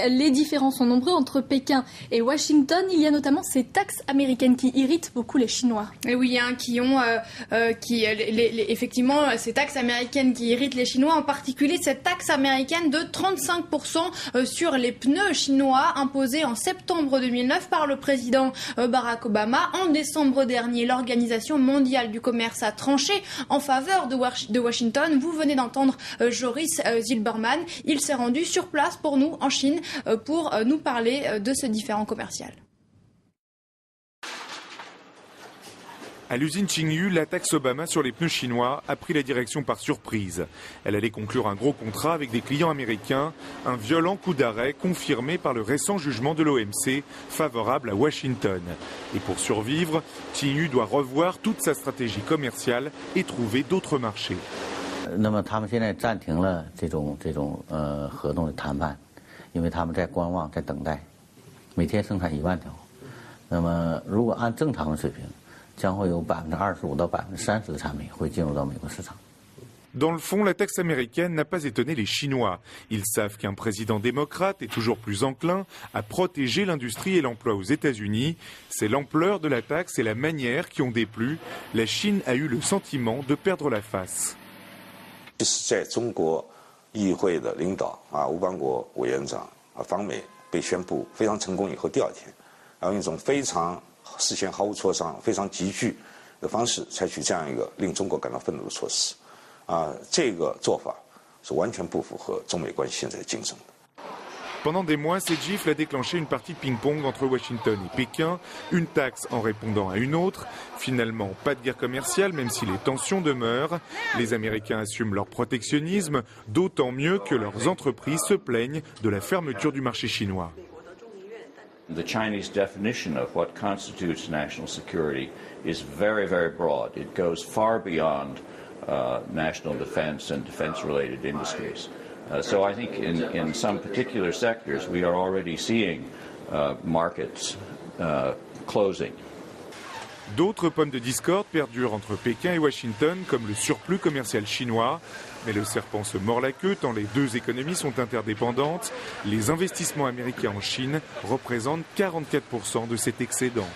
les différends sont nombreux entre Pékin et Washington. Il y a notamment ces taxes américaines qui irritent beaucoup les Chinois. Et oui, hein, effectivement, ces taxes américaines qui irritent les Chinois, en particulier cette taxe américaine de 35% sur les pneus chinois imposée en septembre 2009 par le président Barack Obama. En décembre dernier, l'Organisation mondiale du commerce a tranché en faveur de Washington. Vous venez d'entendre Joris Zilberman. Il s'est rendu sur place pour nous en Chine pour nous parler de ce différend commercial. À l'usine Qingyu, la taxe Obama sur les pneus chinois a pris la direction par surprise. Elle allait conclure un gros contrat avec des clients américains, un violent coup d'arrêt confirmé par le récent jugement de l'OMC favorable à Washington. Et pour survivre, Qingyu doit revoir toute sa stratégie commerciale et trouver d'autres marchés. 那么他们现在暂停了这种合同的谈判，因为他们在观望，在等待，每天生产1万条。那么如果按正常的水平，将会有25%到30%的产品会进入到美国市场。 Dans le fond, la taxe américaine n'a pas étonné les Chinois. Ils savent qu'un président démocrate est toujours plus enclin à protéger l'industrie et l'emploi aux États-Unis. C'est l'ampleur de la taxe et la manière qui ont déplu. La Chine a eu le sentiment de perdre la face. 在中国议会的领导吴邦国委员长访美被宣布非常成功以后，第2天，用一种非常事先毫无磋商、非常急剧的方式采取这样一个令中国感到愤怒的措施，这个做法是完全不符合中美关系现在的竞争的。 Pendant des mois, cette gifle a déclenché une partie de ping-pong entre Washington et Pékin, une taxe en répondant à une autre. Finalement, pas de guerre commerciale, même si les tensions demeurent. Les Américains assument leur protectionnisme, d'autant mieux que leurs entreprises se plaignent de la fermeture du marché chinois. The Chinese definition of what constitutes national security is very, very broad. It goes far beyond national defense and defense-related industries. So I think in some particular sectors we are already seeing markets closing. D'autres pommes de discorde perdurent entre Pékin et Washington, comme le surplus commercial chinois. Mais le serpent se mord la queue tant les deux économies sont interdépendantes. Les investissements américains en Chine représentent 44% de cet excédent.